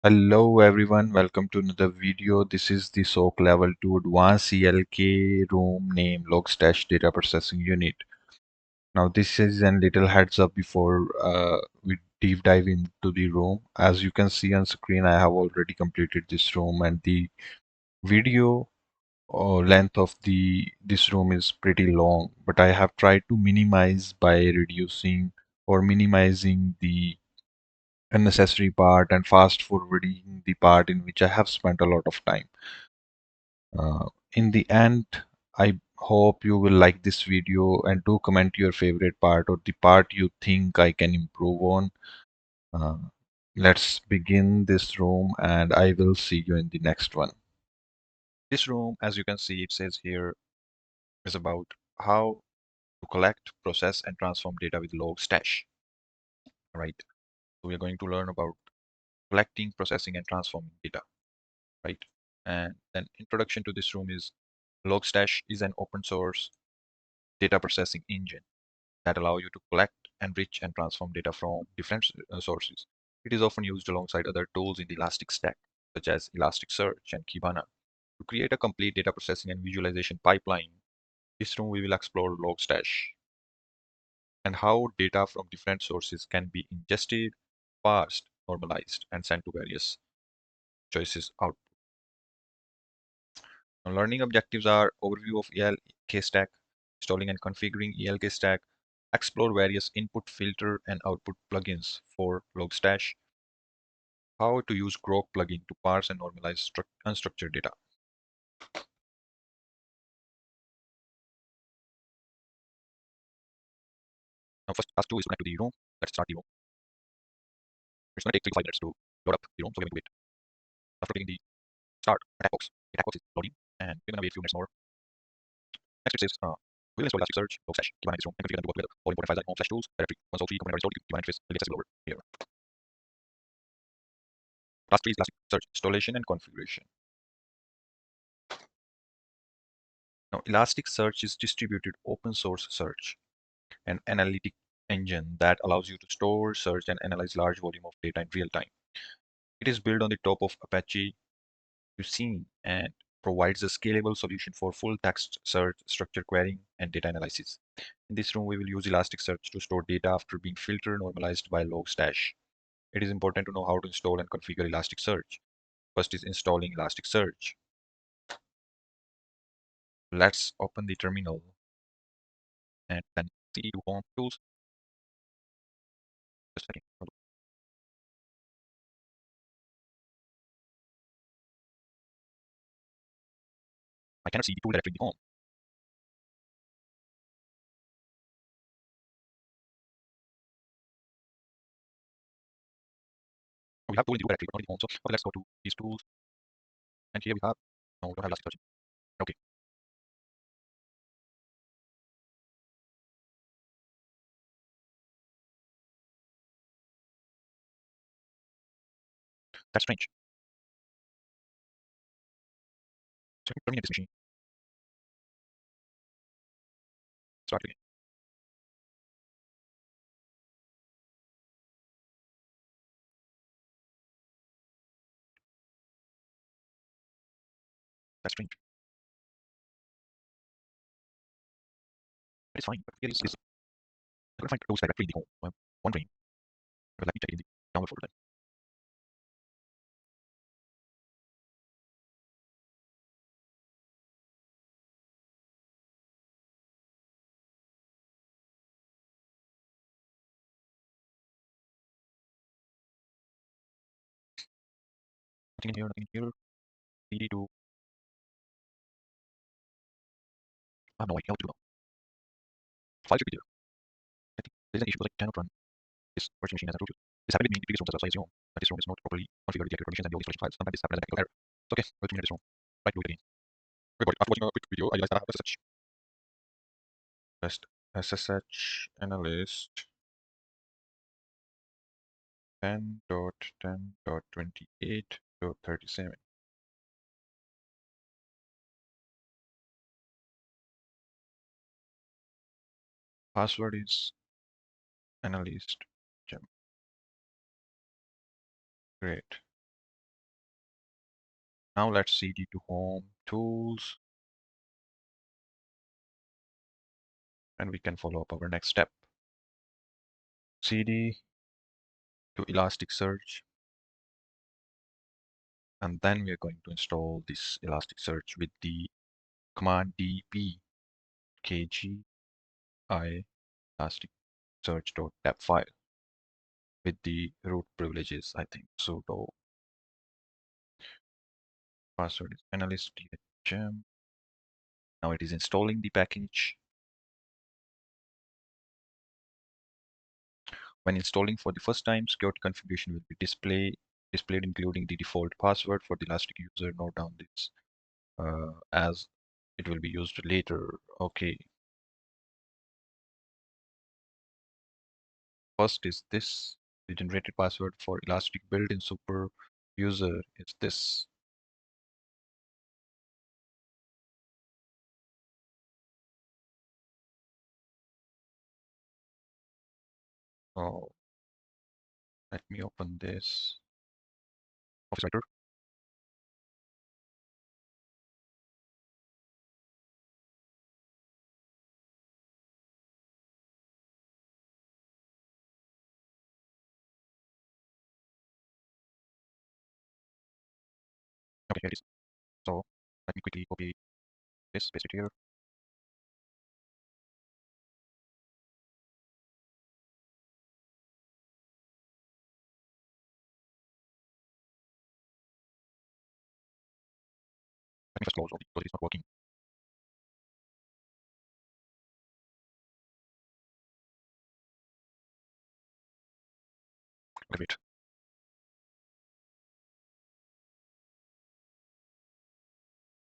Hello everyone, welcome to another video. This is the SOC Level 2 Advanced CLK room name Logstash Data Processing Unit. Now this is a little heads up before we deep dive into the room. As you can see on screen, I have already completed this room, and the video length of this room is pretty long, but I have tried to minimize by reducing or minimizing the unnecessary part and fast forwarding the part in which I have spent a lot of time. In the end, I hope you will like this video and do comment your favorite part or the part you think I can improve on. Uh, let's begin this room and I will see you in the next one. This room, as you can see, it says here, is about how to collect, process, and transform data with Logstash. Right. So we are going to learn about collecting, processing, and transforming data. Right. And then introduction to this room is Logstash is an open source data processing engine that allow you to collect, enrich, and transform data from different sources. It is often used alongside other tools in the Elastic stack, such as Elasticsearch and Kibana. To create a complete data processing and visualization pipeline, this room we will explore Logstash and how data from different sources can be ingested, parsed, normalized, and sent to various choices out. Now, learning objectives are overview of ELK stack, installing and configuring ELK stack, explore various input, filter, and output plugins for Logstash, how to use grok plugin to parse and normalize unstructured data. Now, first task 2 is connect to the room. Let's start the room. It's going to take 3 to 5 minutes to load up the room, so we're going to wait. After clicking the start attack box is loading, and we're going to wait a few minutes more. Next, it says, we'll install Elasticsearch, Logstash, Kibana in this room, and configure them to work together. All important files are home/tools directory. Once all 3 components are installed, the Kibana interface will be accessible over here. Task 3 is Elasticsearch installation and configuration. Now, Elasticsearch is distributed open source search, an analytic engine that allows you to store, search, and analyze large volume of data in real time. It is built on the top of Apache Lucene and provides a scalable solution for full text search, structure querying, and data analysis. In this room, we will use Elasticsearch to store data after being filtered and normalized by Logstash. It is important to know how to install and configure Elasticsearch. First is installing Elasticsearch. Let's open the terminal and then cd home tools. Just a second. I cannot see the tool directory in the home. We have tool in the directory, but not in the home. So okay, let's go to these tools. And here we have, no, we don't have Elasticsearch. Okay, that's strange. So terminate this machine. Start again. That's strange. But it's fine. But here is I couldn't find those directory in the home. I'm wondering. But let me check it in the download folder then. Nothing in here, nothing in here. CD to I have no idea what to do now. File should be there. I think there's an issue because I cannot run this virtual machine as a root. This happened with me in the previous rooms as well, so I assume that this room is not properly configured the permissions and the old installation files. Sometimes this happens as a technical error. So okay, let's terminate this room. Right, do it again. Everybody, after watching a quick video, I realized I have SSH. Test SSH analyst 10.10.28.37. Password is analyst gem. Great. Now let's cd to home tools, and we can follow up our next step. Cd to Elasticsearch, and then we are going to install this Elasticsearch with the command dp kgi elasticsearch.tab file with the root privileges, I think. Sudo password is analyst dhm. Now it is installing the package. When installing for the first time, security configuration will be displayed including the default password for the Elastic user. Note down this as it will be used later. Okay. First is this. The generated password for Elastic built-in super user is this. Oh, let me open this. Office Writer. Okay, here it is. So let me quickly copy this, paste it here. Let me first close all the because it's not working. Okay, wait.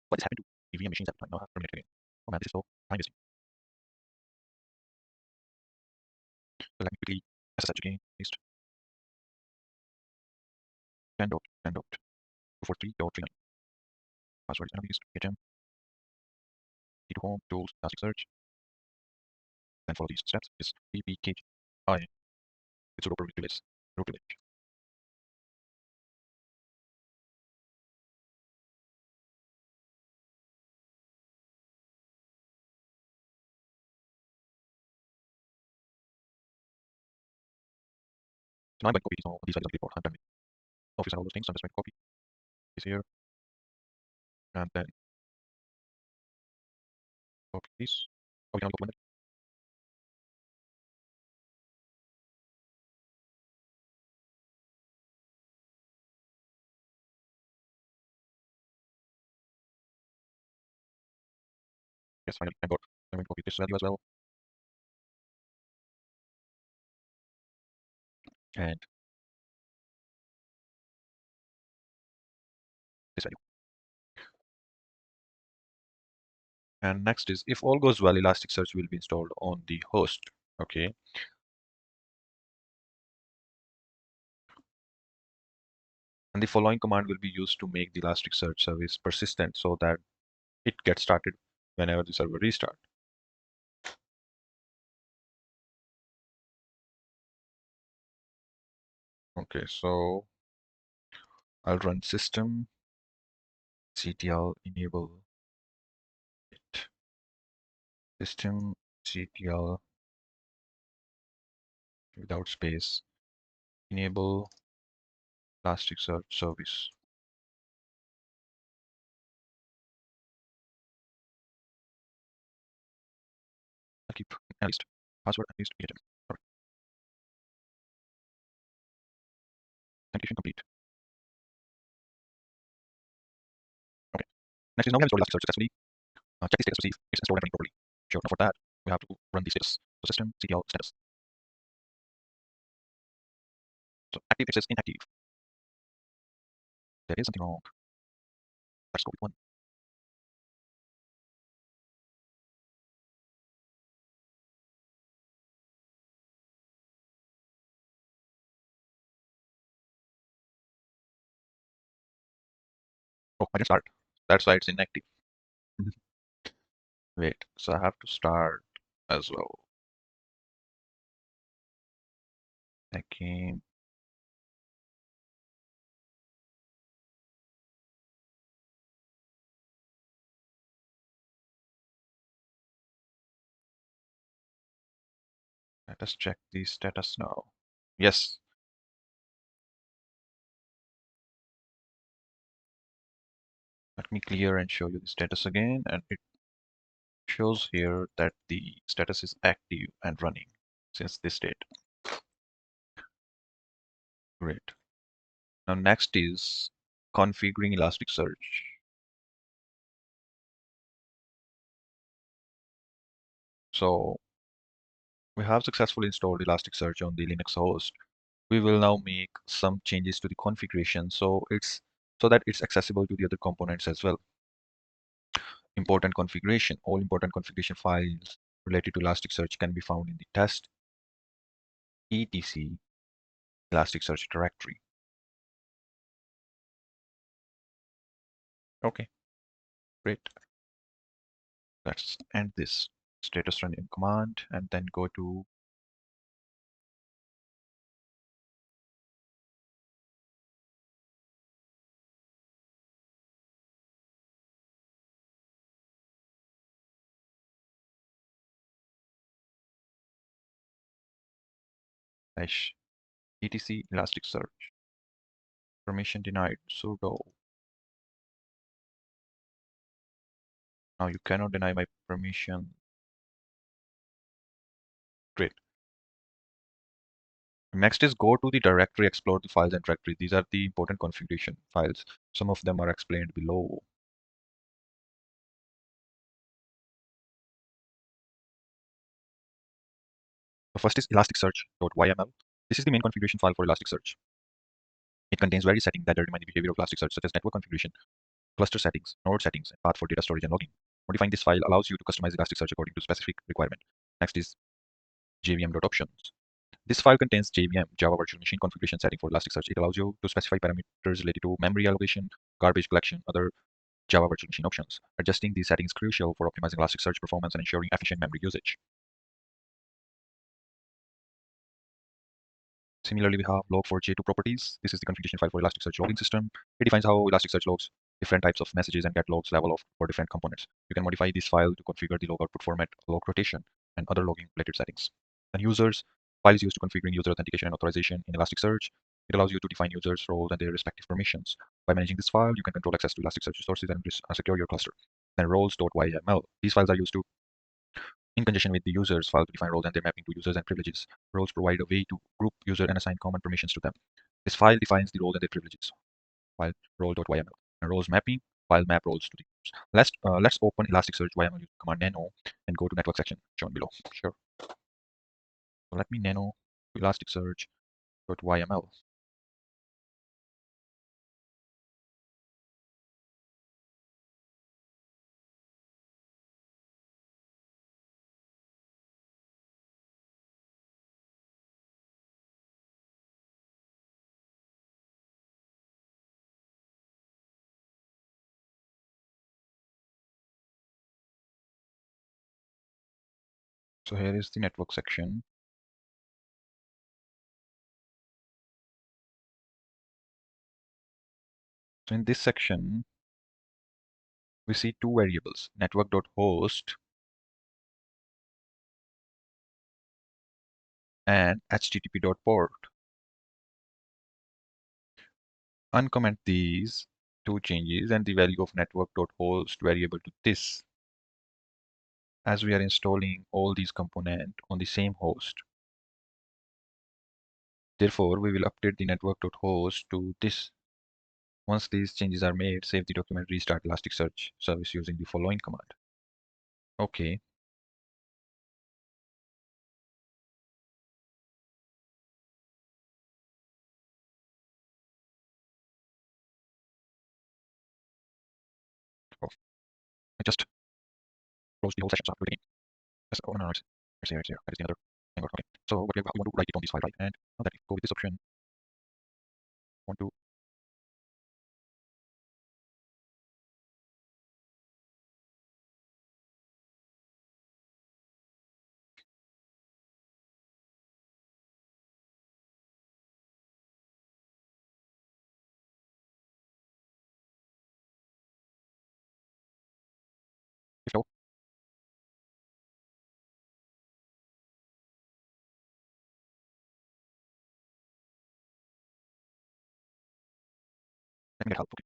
What is happening to EVM machines that I now have terminated again? Oh man, this is so time wasting. So let me quickly SSH again, paste 10.10.243.39. Password is analyst, HM, to home, tools, Elasticsearch. Then follow these steps. Is dpkgi with sudo privilege. Root privilege. So now I'm going to copy these values before I'm done with Office and all those things. So I'm just going to copy this here and then copy this. Oh, we can only copy one. Yes, finally, thank God. I'm going to copy this value as well. And this value. And next is if all goes well, Elasticsearch will be installed on the host. Okay. And the following command will be used to make the Elasticsearch service persistent so that it gets started whenever the server restarts. Okay, so I'll run system ctl enable it. System ctl without space enable Elasticsearch service. I'll keep analyst password analyst agent. Sorry. Authentication complete. Okay. Next is now we have installed Elasticsearch successfully. Check the status to see if it's installed and running properly. Sure. Now for that, we have to run the status. So system ctl status. So active, it says inactive. There is something wrong. Let's go with one. Oh, I didn't start. That's why it's inactive. Wait, so I have to start as well. Again. Let us check the status now. Yes. Let me clear and show you the status again, and it shows here that the status is active and running since this date. Great. Now next is configuring Elasticsearch. So we have successfully installed Elasticsearch on the Linux host. We will now make some changes to the configuration so that it's accessible to the other components as well. Important configuration. All important configuration files related to Elasticsearch can be found in the test etc Elasticsearch directory. Okay, great. Let's end this status running command and then go to etc Elasticsearch. Permission denied, sudo. Now you cannot deny my permission. Great. Next is go to the directory, explore the files and directory. These are the important configuration files. Some of them are explained below. The first is elasticsearch.yml. This is the main configuration file for Elasticsearch. It contains various settings that determine the behavior of Elasticsearch, such as network configuration, cluster settings, node settings, and path for data storage and logging. Modifying this file allows you to customize Elasticsearch according to specific requirement. Next is jvm.options. This file contains JVM, Java Virtual Machine configuration setting for Elasticsearch. It allows you to specify parameters related to memory allocation, garbage collection, other Java Virtual Machine options. Adjusting these settings is crucial for optimizing Elasticsearch performance and ensuring efficient memory usage. Similarly, we have log4j2 properties. This is the configuration file for Elasticsearch logging system. It defines how Elasticsearch logs different types of messages and get logs level of for different components. You can modify this file to configure the log output format, log rotation, and other logging related settings. And users, file is used to configuring user authentication and authorization in Elasticsearch. It allows you to define users, roles, and their respective permissions. By managing this file, you can control access to Elasticsearch resources and secure your cluster. Then roles.yml. These files are used to in conjunction with the users file to define roles and their mapping to users and privileges. Roles provide a way to group user and assign common permissions to them. This file defines the role and their privileges. File role.yml. And roles mapping, file map roles to the users. Let's open Elasticsearch YML using command nano and go to network section shown below. Sure. So let me nano to elasticsearch.yml. So here is the network section. So in this section, we see two variables, network.host and http.port. Uncomment these two changes and the value of network.host variable to this, as we are installing all these components on the same host. Therefore, we will update the network.host to this. Once these changes are made, save the document, restart Elasticsearch service using the following command. Okay. Oh, I just closed the whole session, so I'll do it again. Yes, oh, no, it's here, it's here. That is the other thing. Okay. So what we want to write it on this file, right? And now that we go with this option, want to if Let me get help. Okay.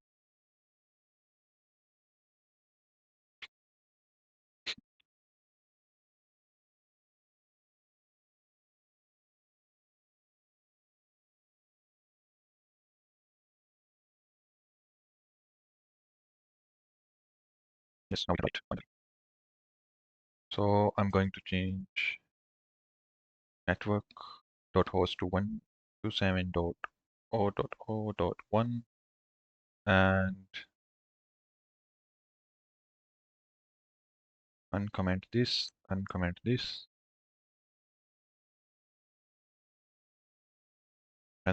Yes, now we can write finally. So I'm going to change network.host to 127.0.0.1 and uncomment this and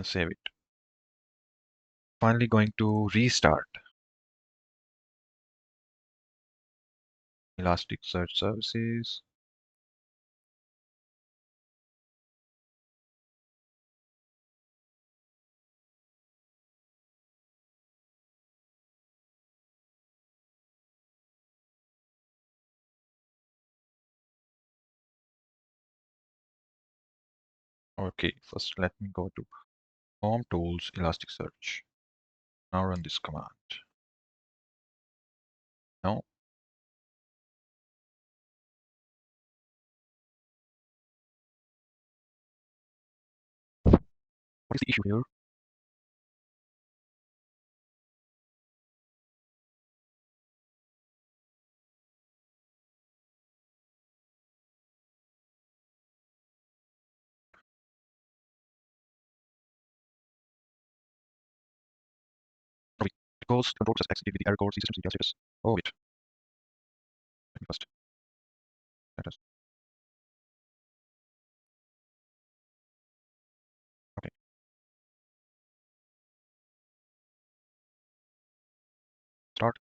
save it. Finally going to restart Elasticsearch services. Okay, first let me go to Home Tools, Elasticsearch. Now run this command. No. What is the issue here? Oh, wait. Because control process exited with the error code system CTL status. Oh, wait. Let me first. Let us. Okay. Start.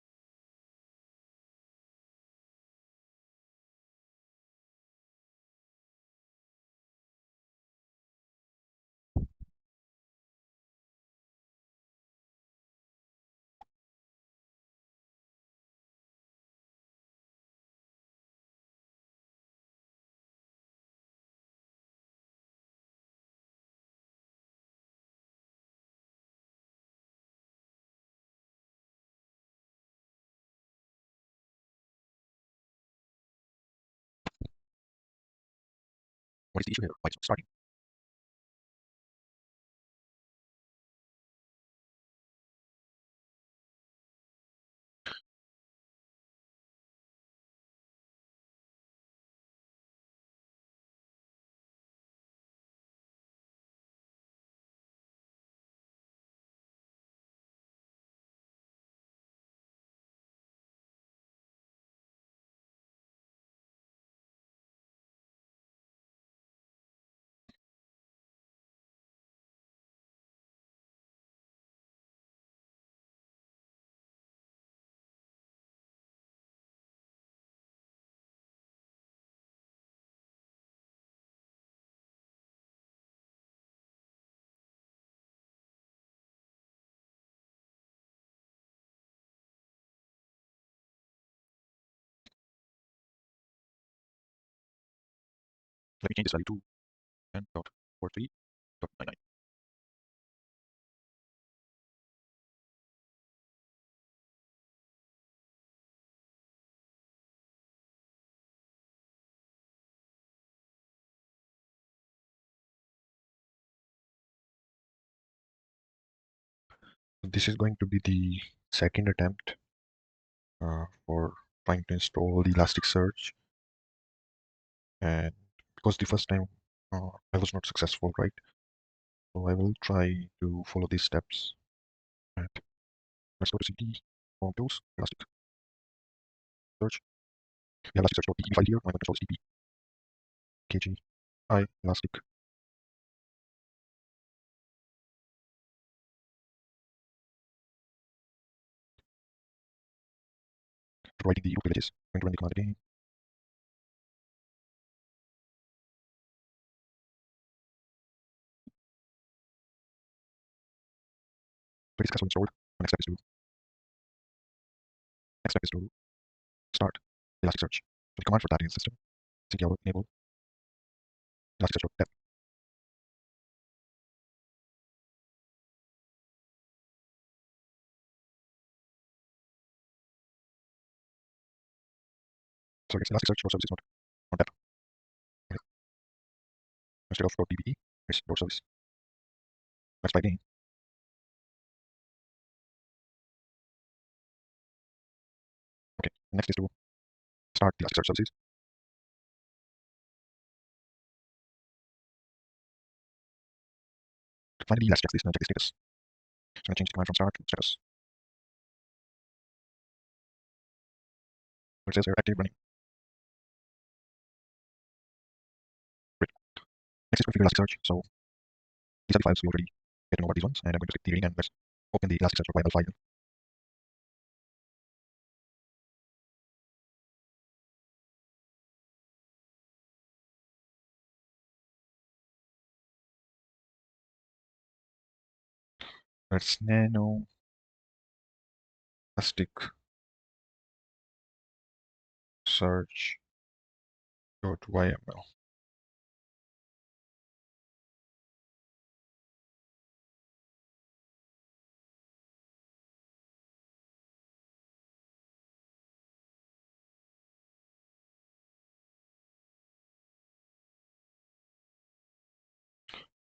What is the issue here? Why it's not starting? Let me change this value to 10.43.99. This is going to be the second attempt for trying to install the Elasticsearch, and because the first time I was not successful, right? So I will try to follow these steps. And let's go to cd home tools, Elasticsearch. The elasticsearch.yml file here. I'm going to install this kg I elastic. Providing the root privileges. I'm going to run the command again. So it is successfully installed. The next step is to start Elasticsearch. So the command for that is system ctl enable elasticsearch.dev. So it's Elasticsearch dot service is not that. Okay. Instead of .dbe, it's dot service. Let's try again. Okay. Next is to start the Elasticsearch services. Finally, let's check this status. So I'm going to change the command from start to status. It says here active running. Great. Next is configure Elasticsearch. So these are the files we already get to know about these ones, and I'm going to click the link and let's open the elasticsearch.yml file. Let's nano elasticsearch.yml.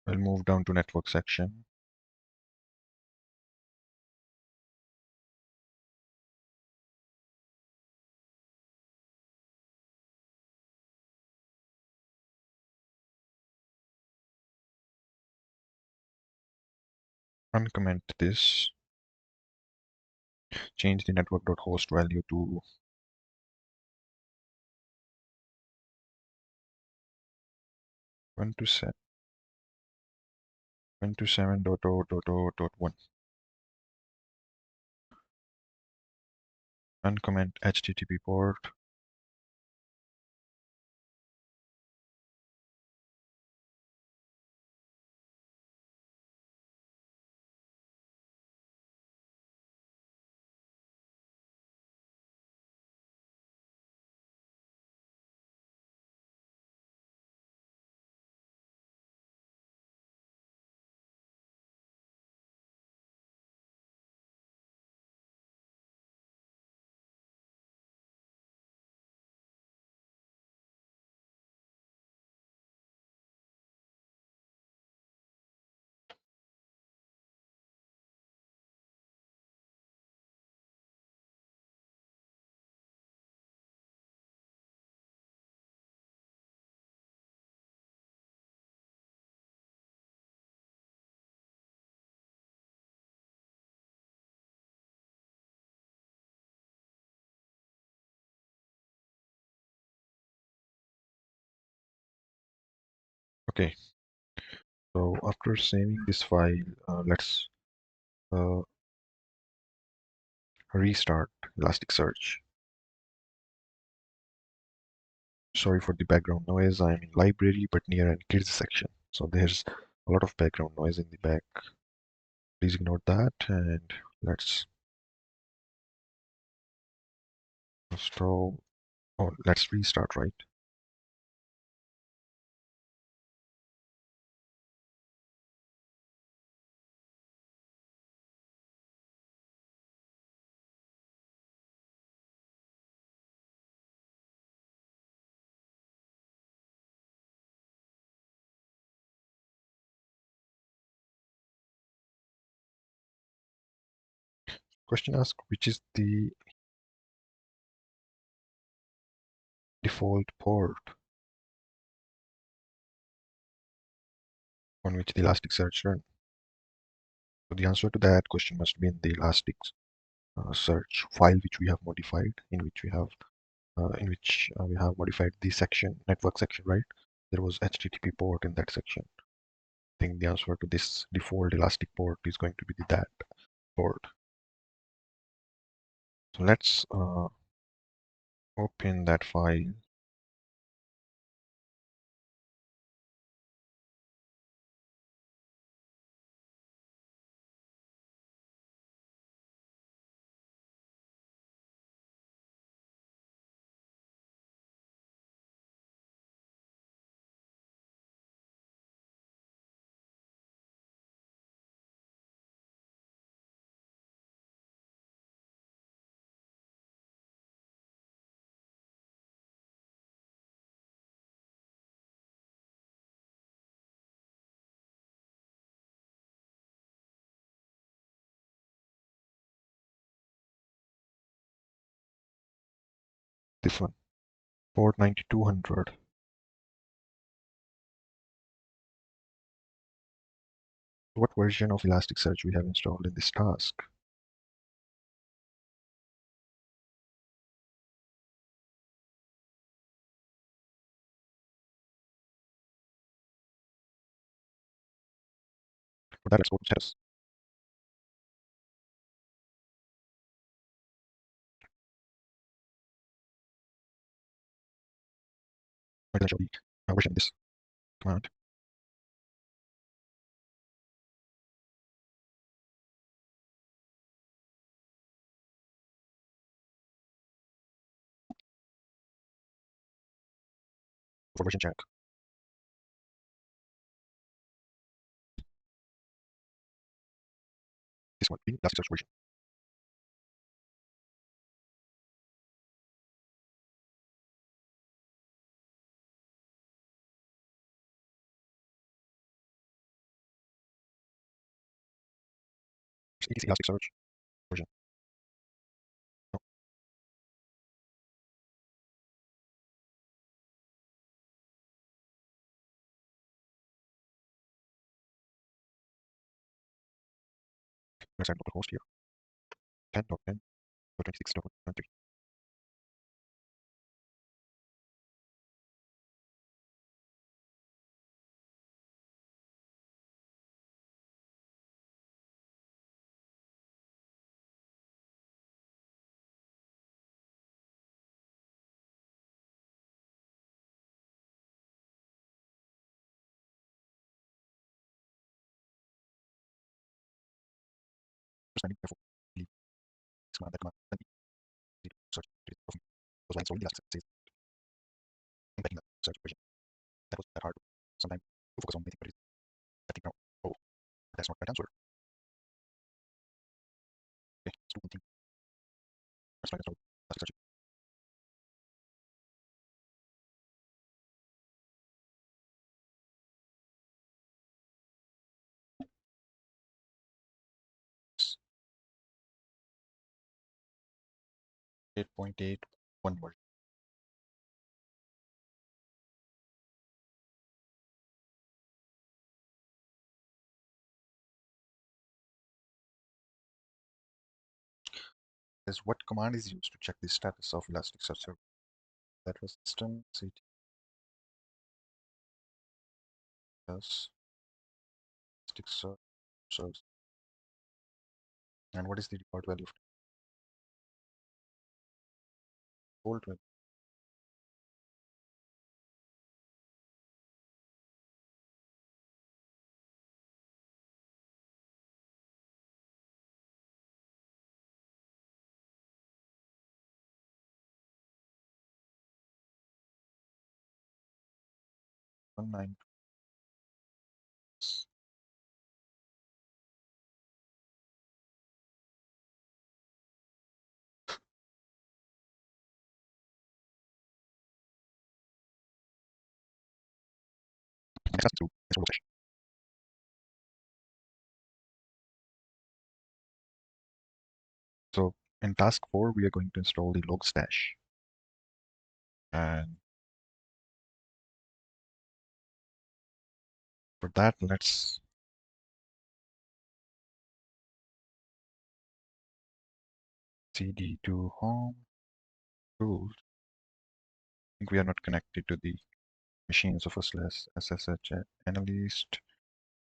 I'll move down to network section. Uncomment this. Change the network.host value to 127.0.0.1. Uncomment HTTP port. Okay, so after saving this file, let's uh, restart Elasticsearch. Sorry for the background noise. I'm in library, but near an kids section. So there's a lot of background noise in the back. Please ignore that and let's stop. Oh, let's restart, right? Question asks which is the default port on which the Elasticsearch runs. So the answer to that question must be in the Elasticsearch file which we have modified, in which we have modified the section, network section, right? There was HTTP port in that section. I think the answer to this default Elastic port is going to be that port. So let's open that file. This one, port 9200. What version of Elasticsearch we have installed in this task? For that, let's go to status. I will show the version of this command. For version check. This one, the Elasticsearch version. It's Elasticsearch version. No, let's add localhost here. 10.10.26.3. Understanding, therefore, leave this command, that command, then the search of those lines. So Elasticsearch says embedding the search version. That was that hard. Sometimes you focus on anything, but I think now, oh, that's not the right answer. Okay, let's do continue. Let's try this out. Elasticsearch. 8.8, one word. Is what command is used to check the status of Elasticsearch server? That was system cd plus Elasticsearch server. And what is the default value of default value? 19. Next task is to install Logstash. So in task 4, we are going to install the Logstash. And for that, let's cd to home tools. I think we are not connected to the machine. So first let's ssh analyst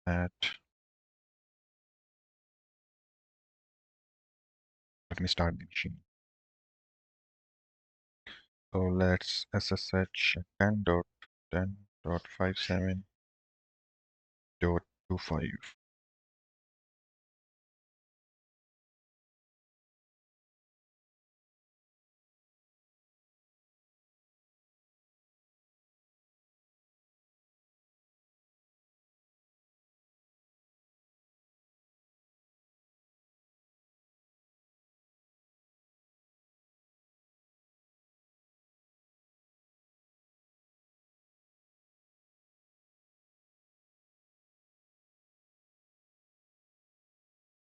at, let me start the machine. So let's ssh 10.10.57.25.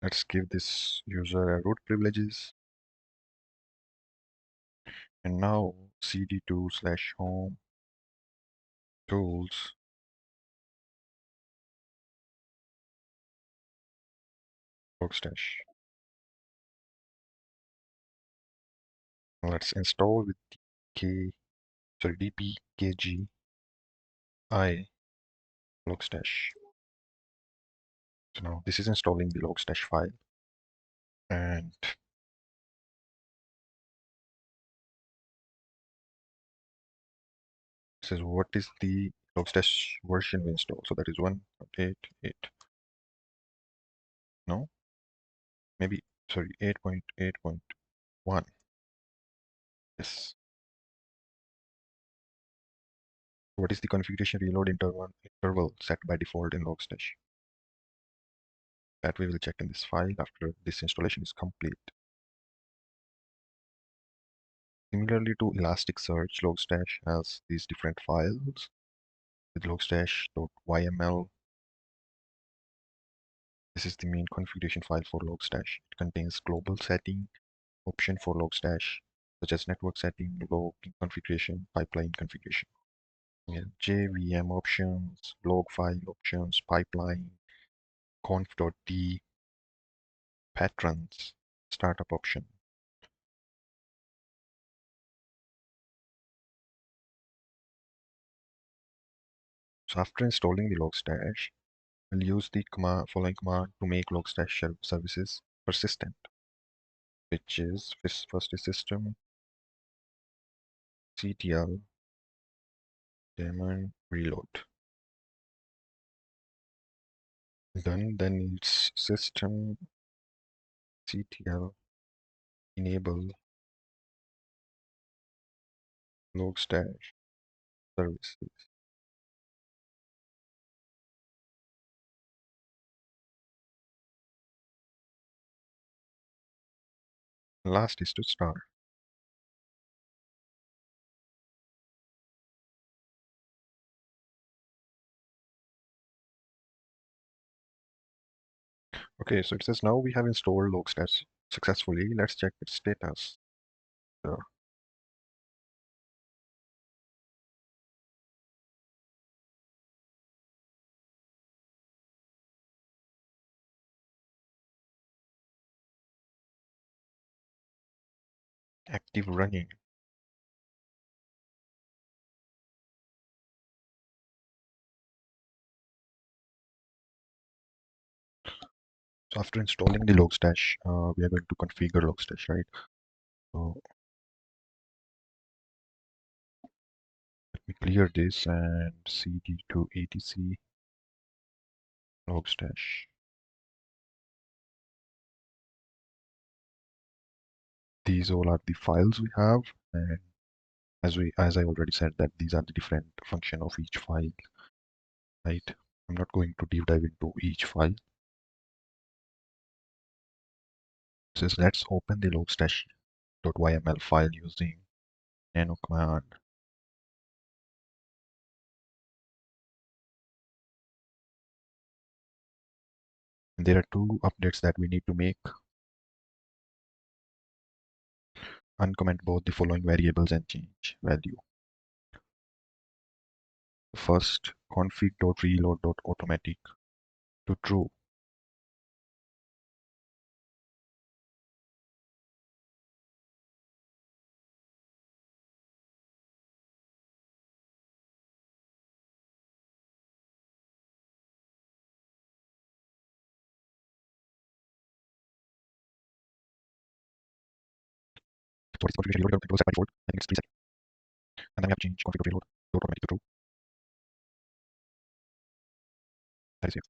Let's give this user a root privileges. And now cd2/home tools logstash. Let's install with dpkgi logstash. So now this is installing the logstash file, and says what is the logstash version we install. So that is 1.8.8. No, maybe sorry, 8.8.1. Yes. What is the configuration reload interval set by default in logstash? That we will check in this file after this installation is complete. Similarly to Elasticsearch, Logstash has these different files with logstash.yml. This is the main configuration file for Logstash. It contains global setting, option for Logstash, such as network setting, log configuration, pipeline configuration. We have JVM options, log file options, pipeline, conf.d, patrons, startup option. So after installing the Logstash, we'll use the following command to make Logstash services persistent, which is first is system ctl daemon reload. Then it's system ctl enable logstash services. Last is to start. Okay, so it says now we have installed logstash successfully. Let's check its status. So active running. So after installing the logstash, we are going to configure logstash, right? So let me clear this and cd to etc logstash. These all are the files we have, and as I already said that these are the different function of each file, right? I'm not going to deep dive into each file. So let's open the logstash.yml file using nano command. And there are two updates that we need to make. Uncomment both the following variables and change value. First, config.reload.automatic to true. So it's configuration reload, it was set by default. I think it's 3 seconds. And then we have to change config.reload.automatic to true. That is it.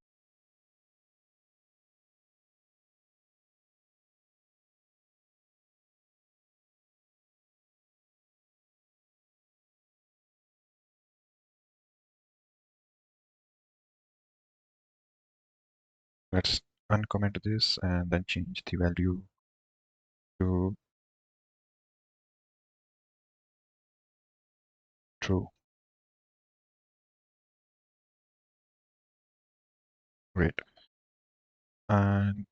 Let's uncomment this and then change the value to true. Great. And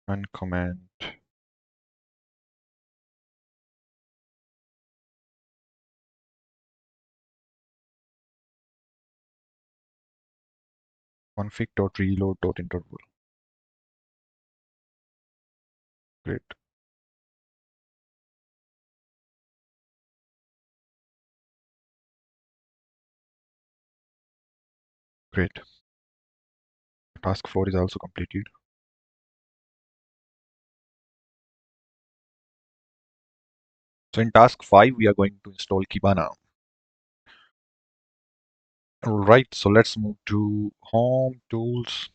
uncomment config.reload.interval. Great. Great. Task 4 is also completed. So in task 5, we are going to install Kibana. All right, so let's move to Home, Tools,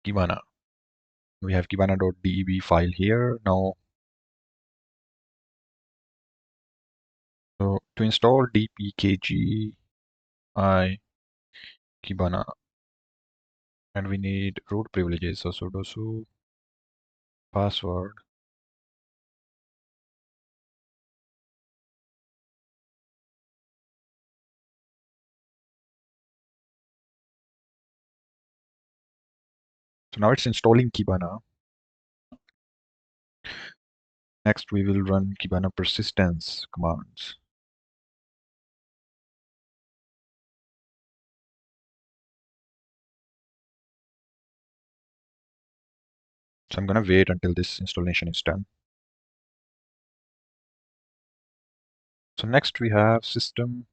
Kibana. We have kibana.deb file here. Now, so to install dpkg I Kibana, and we need root privileges. So sudo su password. So now it's installing Kibana. Next, we will run Kibana persistence commands. So I'm going to wait until this installation is done. So next we have system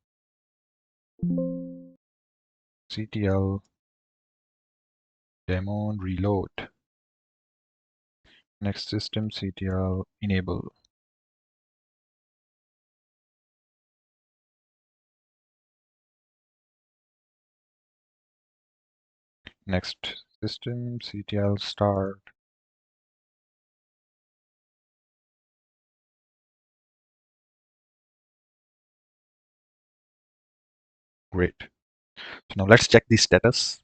ctl daemon reload. Next system ctl enable. Next system ctl start. Great. So now let's check the status.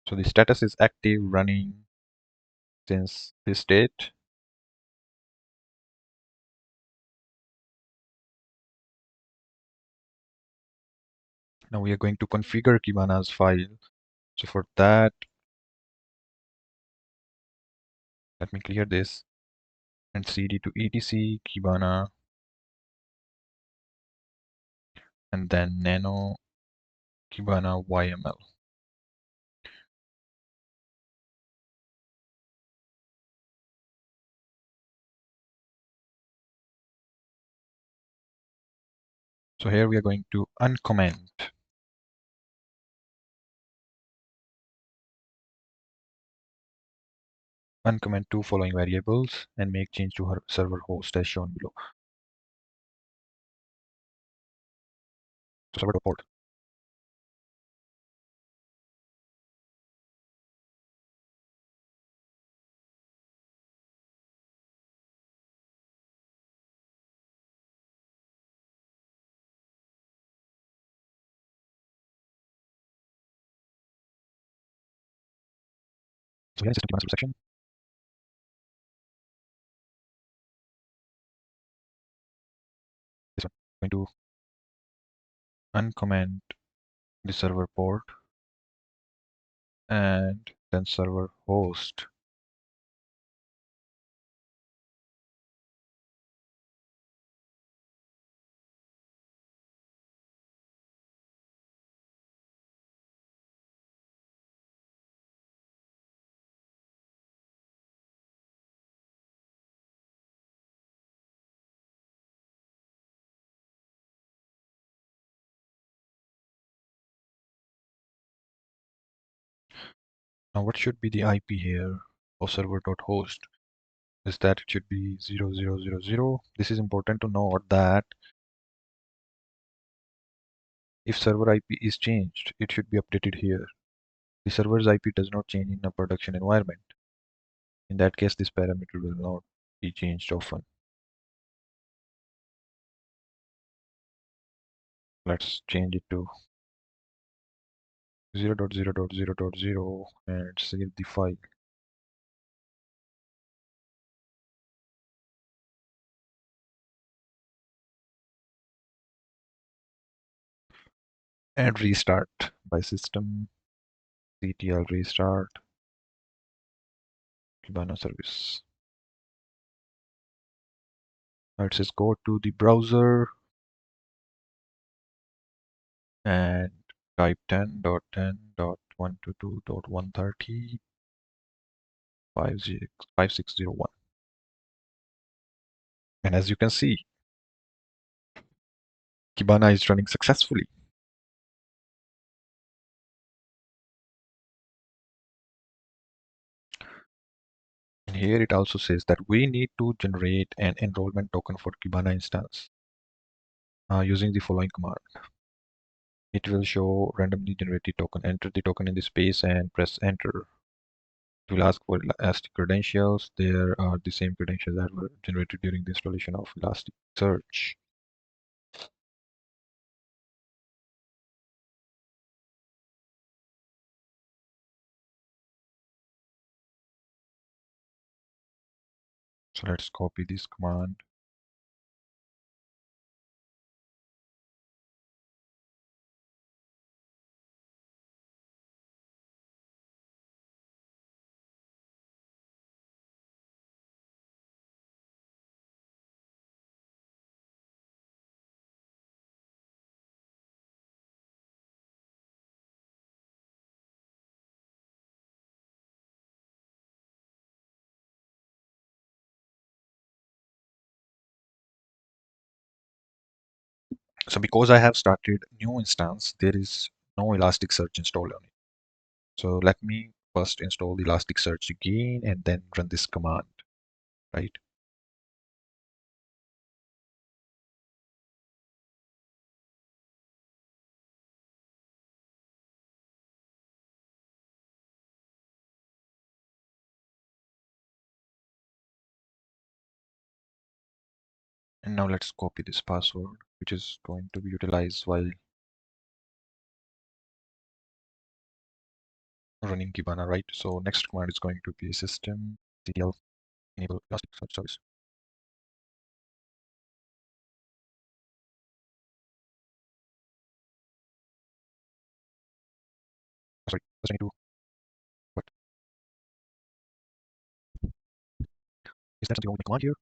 So the status is active, running since this date. Now we are going to configure Kibana's file. So for that, let me clear this and cd to etc Kibana and then nano Kibana YML. So here we are going to uncomment two following variables and make change to her server host as shown below. So server port. So here in system Kibana server section, this one, going to uncomment the server port and then server host. Now what should be the IP here of server.host? Is that it should be 0000. This is important to note that if server IP is changed, it should be updated here. The server's IP does not change in a production environment. In that case, this parameter will not be changed often. Let's change it to 0.0.0.0 and save the file. And restart by system ctl restart Kibana service. Let's just go to the browser and type 10.10.122.130.5601. And as you can see, Kibana is running successfully. And here it also says that we need to generate an enrollment token for Kibana instance using the following command. It will show randomly generated token. Enter the token in the space and press enter. It will ask for Elastic credentials. There are the same credentials that were generated during the installation of Elasticsearch. So let's copy this command. So because I have started new instance, there is no Elasticsearch installed on it. So let me first install the Elasticsearch again and then run this command, right? And now let's copy this password, which is going to be utilized while running Kibana, right? So next command is going to be systemctl enable Elasticsearch service. Sorry, first I need to what? Is that something wrong with my command here?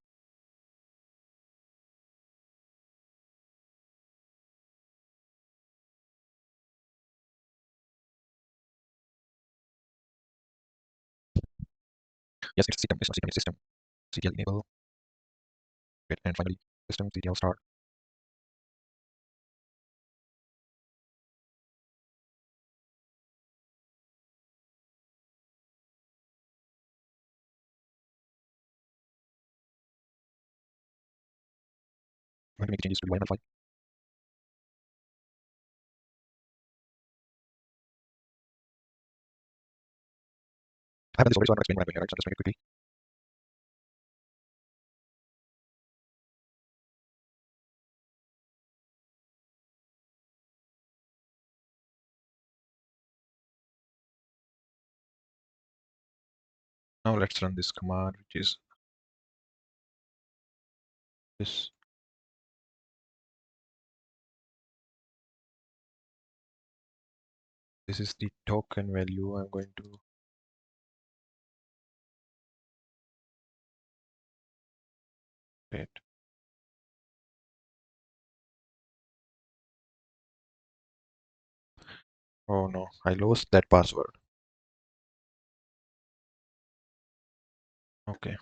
Yes, it's systemctl enable, and finally systemctl start. I'm going to make changes to the YML file. I have done this already, so I'm not explaining what I'm doing here, right? So I'm just doing it quickly. Now let's run this command, which is this. This is the token value I'm going to get. Oh no, I lost that password. Okay.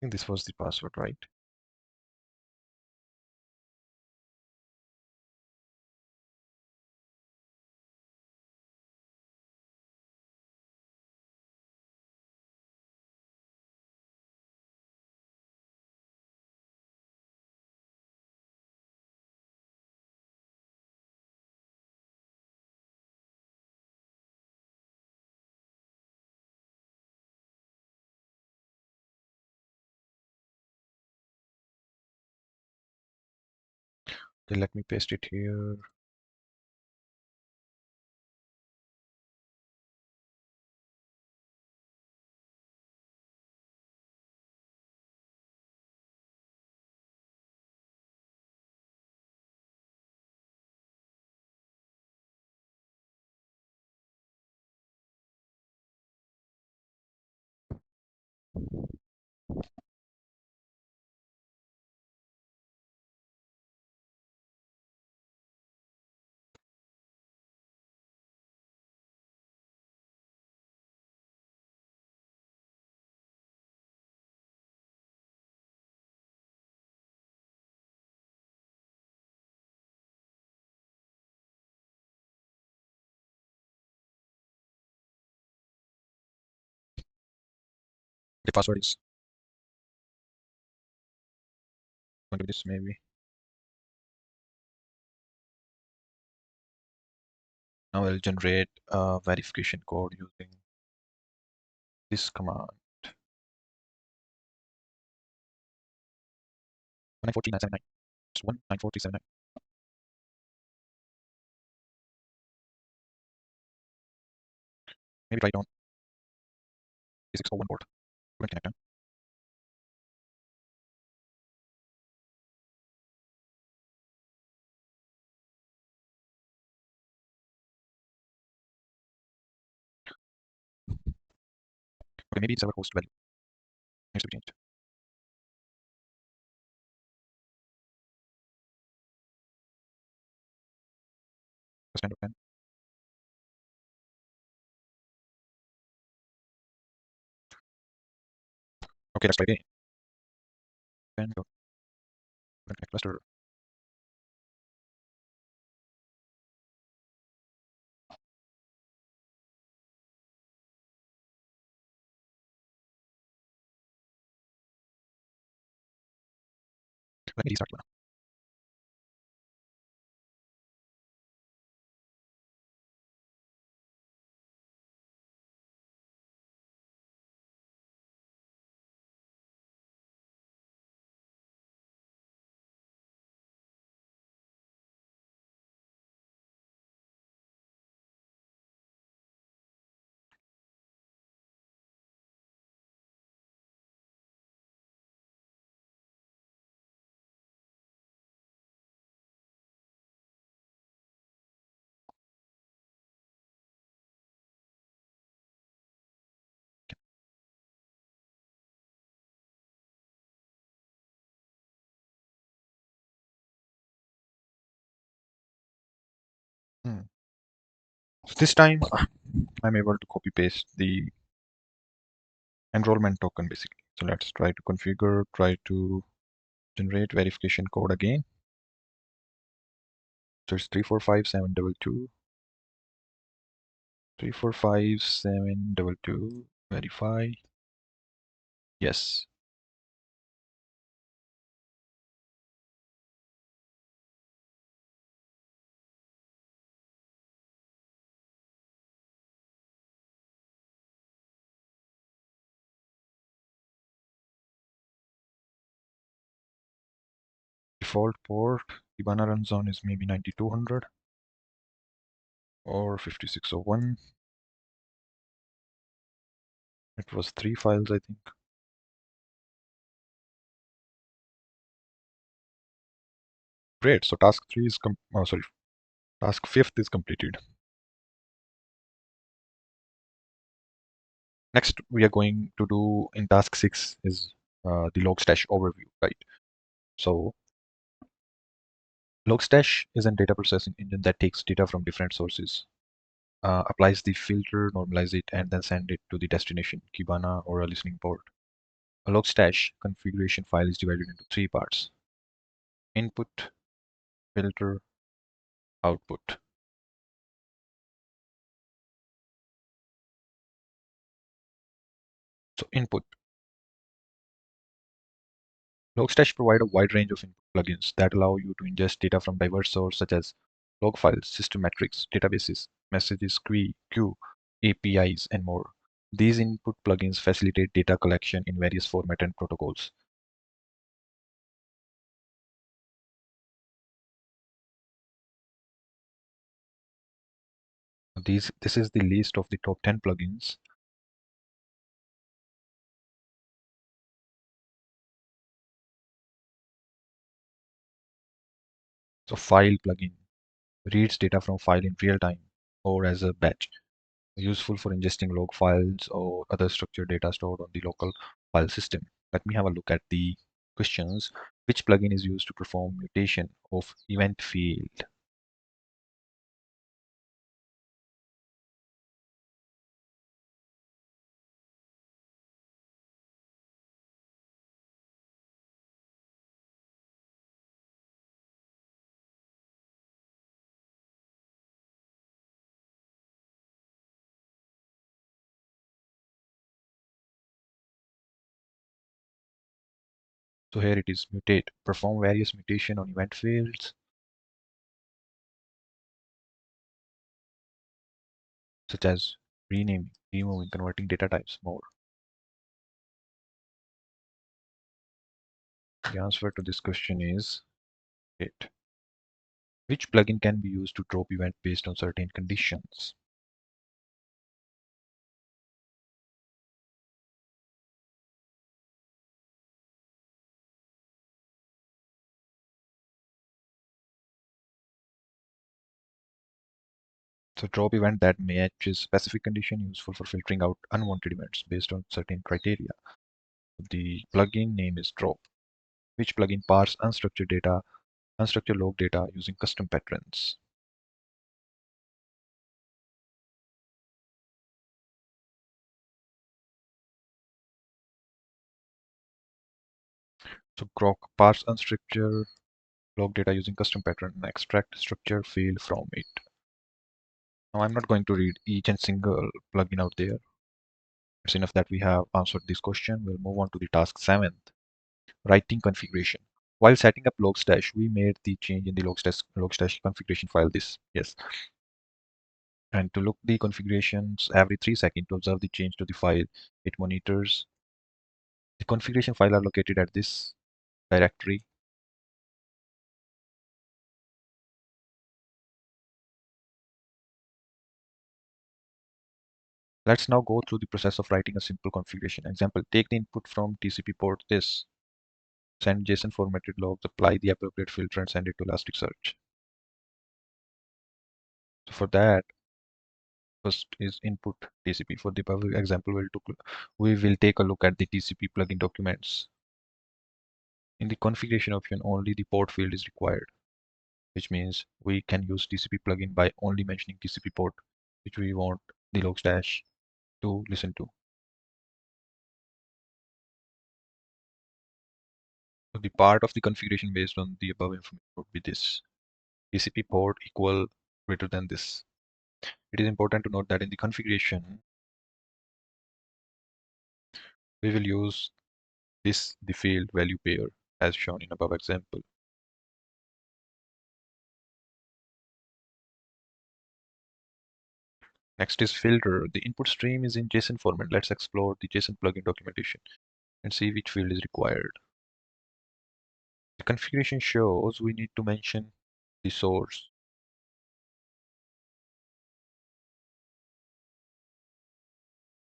I think this was the password, right? Okay, let me paste it here. The password is going to be this maybe. Now I'll generate a verification code using this command. 1943979. It's 194379. Maybe try it on the 601 port. Couldn't connect. Okay, maybe server host value needs to be changed. Suspend open. Okay, let's try again. Then go connect cluster. Let me restart Kibana. Hmm. So this time I'm able to copy paste the enrollment token basically. So let's try to configure, try to generate verification code again. So it's 345722. 345722. Verify. Yes. Default port Kibana runs on is maybe 9200 or 5601. It was 3 files, I think. Great. So task 3 is task 5th is completed. Next, we are going to do in task 6 is the Logstash overview, right? So Logstash is a data processing engine that takes data from different sources, applies the filter, normalize it, and then send it to the destination, Kibana or a listening port. A Logstash configuration file is divided into 3 parts: input, filter, output. So input. Logstash provide a wide range of input plugins that allow you to ingest data from diverse sources such as log files, system metrics, databases, messages, queue, APIs, and more. These input plugins facilitate data collection in various formats and protocols. This is the list of the top 10 plugins. So file plugin reads data from file in real time or as a batch, useful for ingesting log files or other structured data stored on the local file system. Let me have a look at the questions. Which plugin is used to perform mutation of event field? So here it is, mutate, perform various mutation on event fields, such as renaming, removing, converting data types, more. The answer to this question is it. Which plugin can be used to drop event based on certain conditions? So drop event that matches specific condition useful for filtering out unwanted events based on certain criteria. The plugin name is drop. Which plugin parse unstructured log data using custom patterns? So grok parse unstructured log data using custom pattern and extract structure field from it. Now I'm not going to read each and single plugin out there. It's enough that we have answered this question. We'll move on to the task 7th, writing configuration. While setting up Logstash, we made the change in the Logstash configuration file. Yes. And to look the configurations every 3 seconds to observe the change to the file, it monitors. The configuration file are located at this directory. Let's now go through the process of writing a simple configuration. Example, take the input from TCP port this, send JSON formatted logs, apply the appropriate filter and send it to Elasticsearch. So for that, first is input TCP. For the above example, we will take a look at the TCP plugin documents. In the configuration option, only the port field is required, which means we can use TCP plugin by only mentioning TCP port, which we want the Logstash to listen to. So the part of the configuration based on the above information would be this. TCP port equal greater than this. It is important to note that in the configuration, we will use the field value pair as shown in above example. Next is filter. The input stream is in JSON format. Let's explore the JSON plugin documentation and see which field is required. The configuration shows we need to mention the source.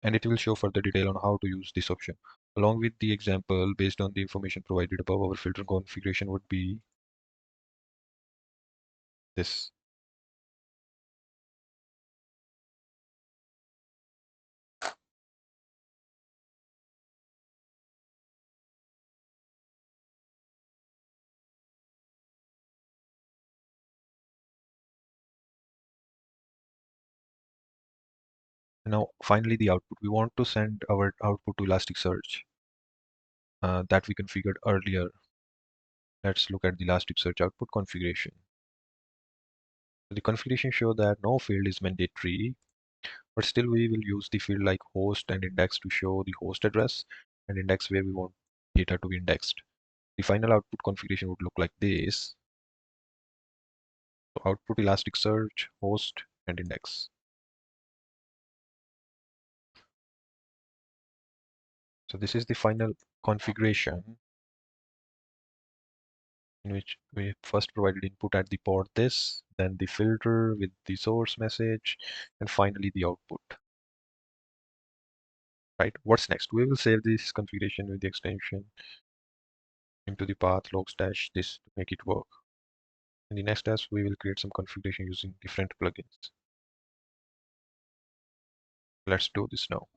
And it will show further detail on how to use this option. Along with the example, based on the information provided above, our filter configuration would be this. Now, finally, the output. We want to send our output to Elasticsearch that we configured earlier. Let's look at the Elasticsearch output configuration. The configuration show that no field is mandatory, but still we will use the field like host and index to show the host address and index where we want data to be indexed. The final output configuration would look like this. So output Elasticsearch, host, and index. So this is the final configuration in which we first provided input at the port this, then the filter with the source message, and finally the output. Right? What's next? We will save this configuration with the extension into the path logstash this to make it work. In the next task, we will create some configuration using different plugins. Let's do this now.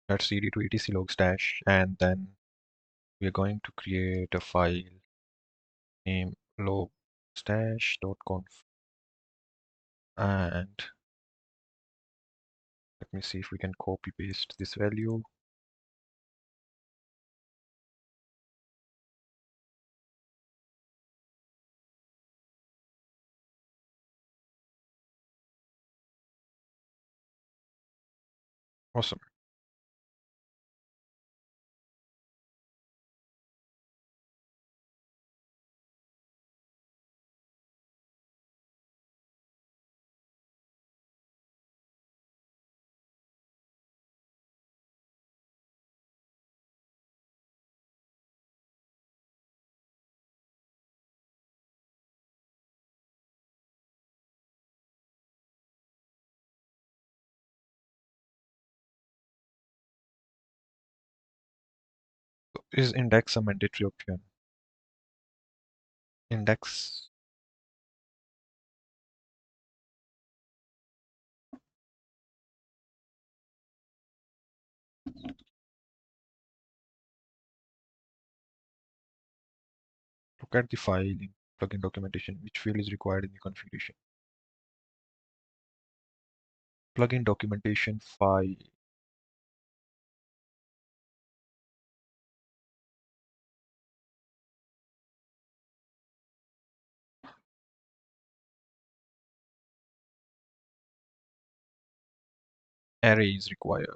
That's cd to etc logstash, and then we're going to create a file named logstash.conf, and let me see if we can copy paste this value. Awesome. Is index a mandatory option? Index, look at the file in plugin documentation. Which field is required in the configuration? Plugin documentation file. Array is required.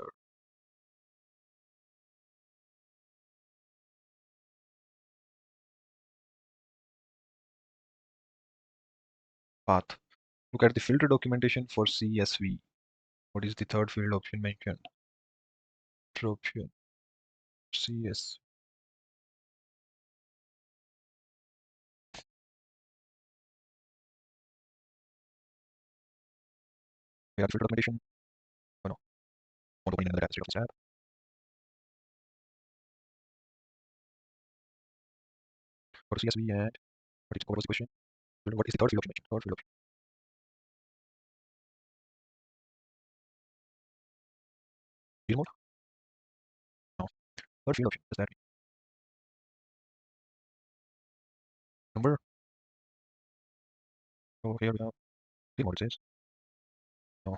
Path. Look at the filter documentation for CSV. What is the third field option mentioned? Filter option CS. We have filter documentation. Oh no, want to open another tab instead of this tab. Go to CSV and what was the question? What is the third field option mentioned? Third field option. Field mode? No. Third field option. Does that mean number? So here we have field mode. It says no.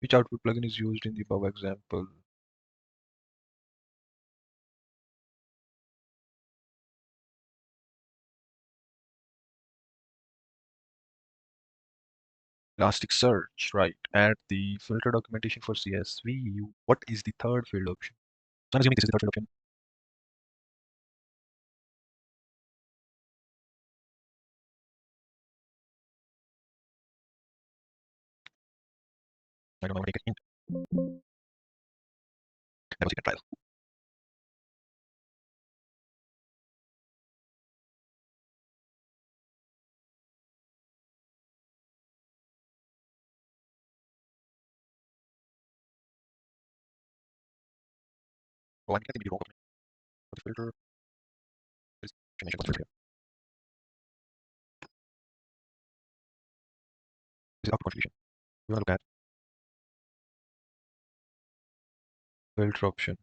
Which output plugin is used in the above example? Elasticsearch, right? Add the filter documentation for CSV. What is the third field option? So I'm assuming this is the third field option. I don't know, make it int. That was a trial. Oh, I think the wrong document for the filter. Is information about the filter. This is output configuration. We want to look at filter option.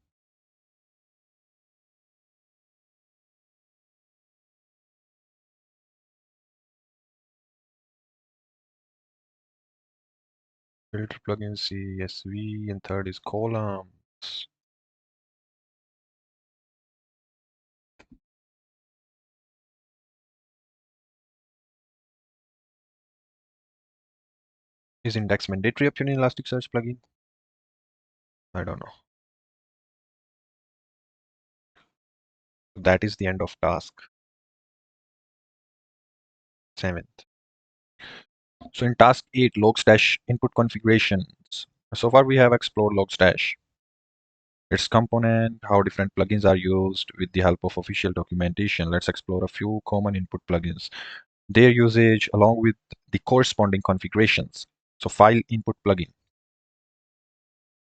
Filter plugin CSV, and third is columns. Is index mandatory option in Elasticsearch plugin? I don't know. That is the end of task 7th. So in task 8, Logstash input configurations. So far we have explored Logstash, its component, how different plugins are used with the help of official documentation. Let's explore a few common input plugins, their usage along with the corresponding configurations. So file input plugin.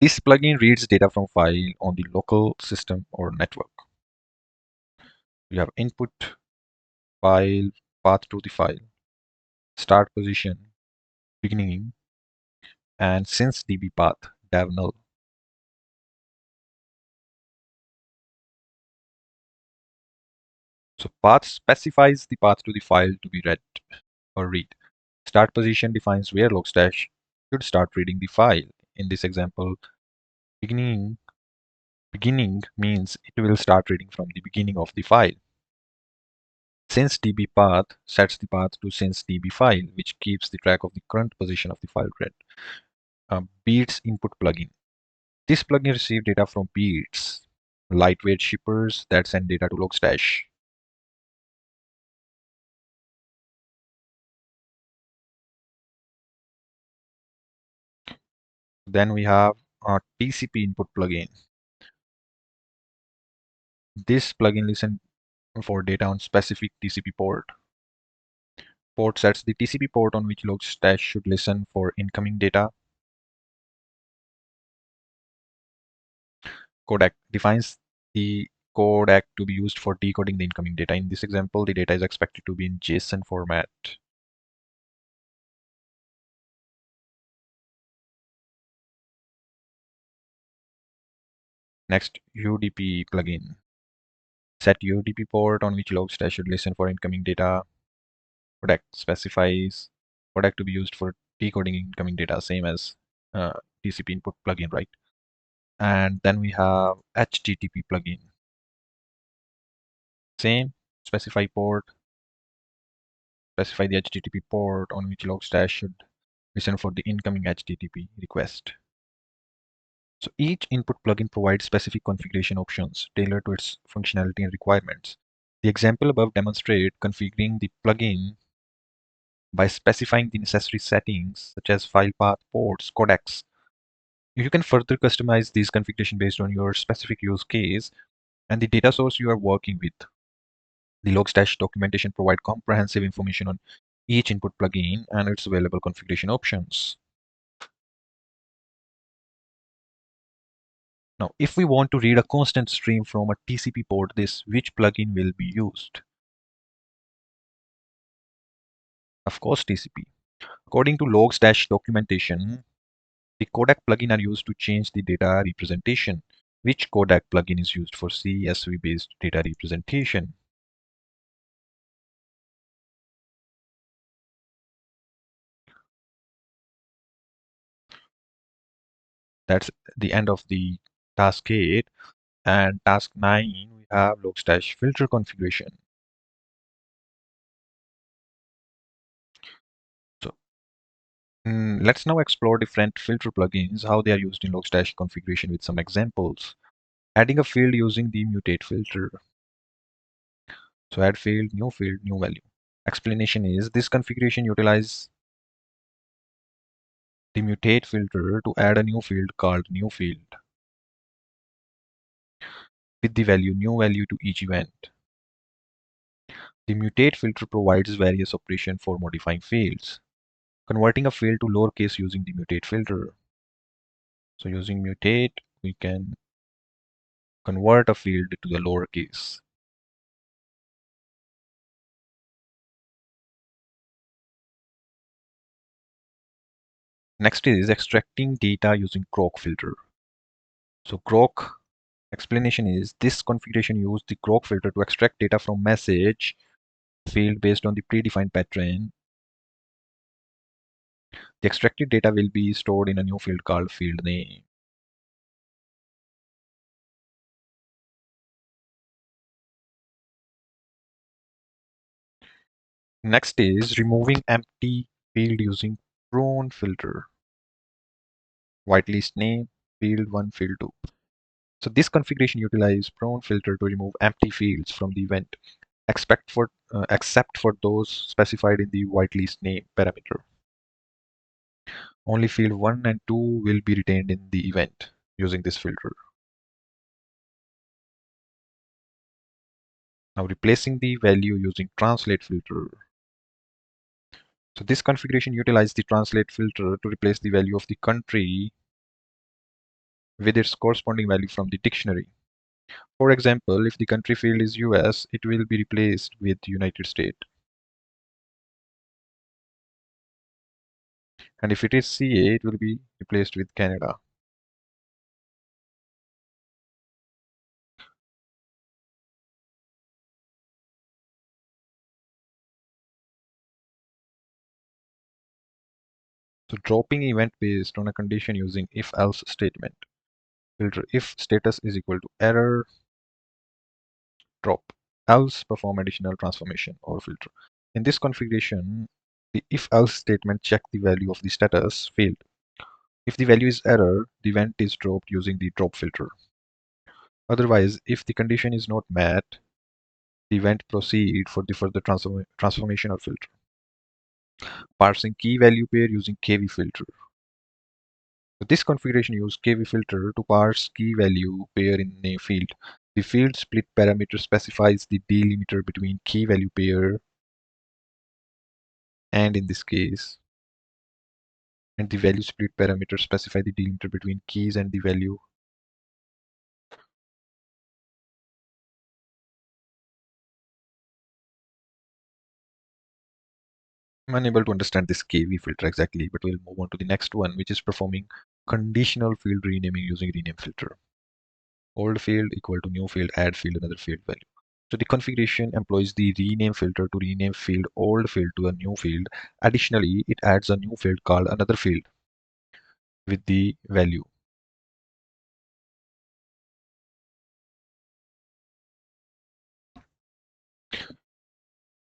This plugin reads data from file on the local system or network. We have input, file, path to the file, start position, beginning, and since db path, dev null. So path specifies the path to the file to be read or read. Start position defines where Logstash should start reading the file. In this example, beginning means it will start reading from the beginning of the file. Since db path sets the path to since db file, which keeps the track of the current position of the file read. Beats input plugin. This plugin receives data from Beats, lightweight shippers that send data to Logstash. Then we have a TCP input plugin. This plugin listens for data on specific TCP port. Port sets the TCP port on which Logstash should listen for incoming data. Codec defines the codec to be used for decoding the incoming data. In this example, the data is expected to be in JSON format. Next, UDP plugin. Set UDP port on which Logstash should listen for incoming data. Codec specifies codec to be used for decoding incoming data, same as TCP input plugin, right? And then we have HTTP plugin. Same, specify the HTTP port on which Logstash should listen for the incoming HTTP request. So each input plugin provides specific configuration options tailored to its functionality and requirements. The example above demonstrates configuring the plugin by specifying the necessary settings such as file path, ports, codecs. You can further customize these configuration based on your specific use case and the data source you are working with. The Logstash documentation provides comprehensive information on each input plugin and its available configuration options. Now, if we want to read a constant stream from a TCP port, which plugin will be used? Of course, TCP. According to Logstash documentation, the codec plugin are used to change the data representation. Which codec plugin is used for CSV-based data representation? That's the end of the task 8. And task 9, we have Logstash filter configuration. So let's now explore different filter plugins, how they are used in Logstash configuration with some examples. Adding a field using the mutate filter. So add field, new value. Explanation is this configuration utilizes the mutate filter to add a new field called new field with the value new value to each event. The mutate filter provides various operations for modifying fields. Converting a field to lowercase using the mutate filter. So using mutate, we can convert a field to the lowercase. Next is extracting data using grok filter. So grok explanation is this configuration uses the grok filter to extract data from message field based on the predefined pattern. The extracted data will be stored in a new field called field name. Next is removing empty field using prune filter. Whitelist name, field 1, field 2. So this configuration utilizes prune filter to remove empty fields from the event, except for those specified in the whitelist name parameter. Only field 1 and 2 will be retained in the event using this filter. Now replacing the value using translate filter. So this configuration utilizes the translate filter to replace the value of the country with its corresponding value from the dictionary. For example, if the country field is US, it will be replaced with United States. And if it is CA, it will be replaced with Canada. So dropping event based on a condition using if-else statement. Filter if status is equal to error, drop. Else perform additional transformation or filter. In this configuration, the if-else statement check the value of the status field. If the value is error, the event is dropped using the drop filter. Otherwise, if the condition is not met, the event proceed for the further transformation or filter. Parsing key value pair using KV filter. So this configuration uses KV filter to parse key value pair in a field. The field split parameter specifies the delimiter between key value pair and in this case, and the value split parameter specify the delimiter between keys and the value. I'm unable to understand this KV filter exactly, but we'll move on to the next one, which is performing conditional field renaming using rename filter. Old field equal to new field, add field, another field value. So the configuration employs the rename filter to rename field old field to a new field. Additionally, it adds a new field called another field with the value.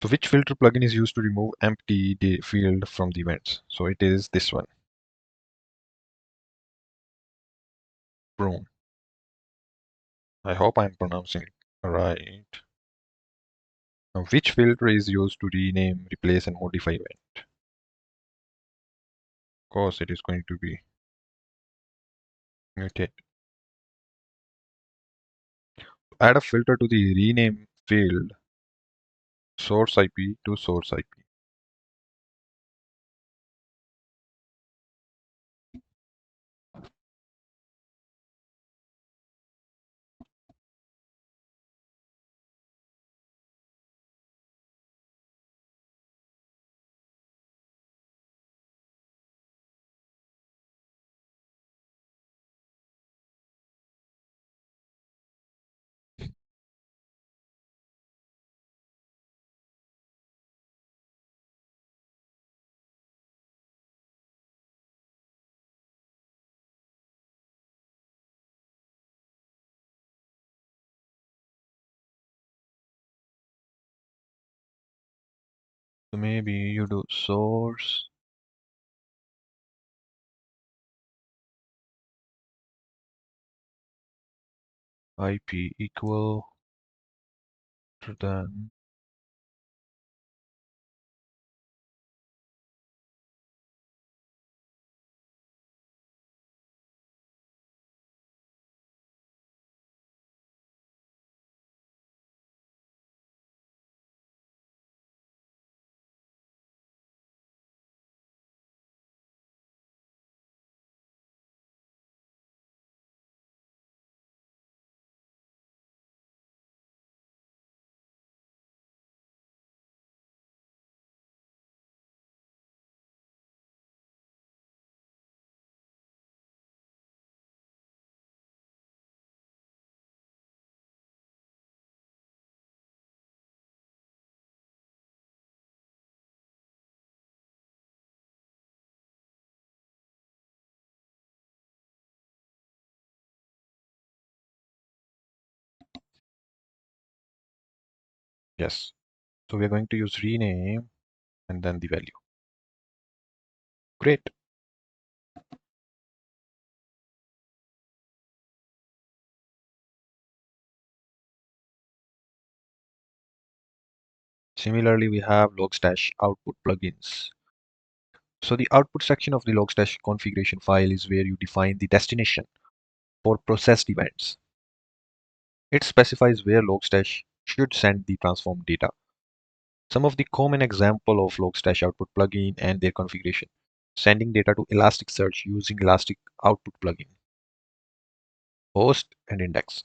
So which filter plugin is used to remove empty field from the events? So it is this one, prune. I hope I'm pronouncing it right. Now, which filter is used to rename, replace, and modify event? Of course, it is going to be mutate. Add a filter to the rename field source IP to source IP. So maybe you do source IP equal to then yes. So we are going to use rename and then the value. Great. Similarly, we have Logstash output plugins. So the output section of the Logstash configuration file is where you define the destination for processed events. It specifies where Logstash should send the transformed data. Some of the common example of Logstash output plugin and their configuration. Sending data to Elasticsearch using Elastic Output plugin. Host and index.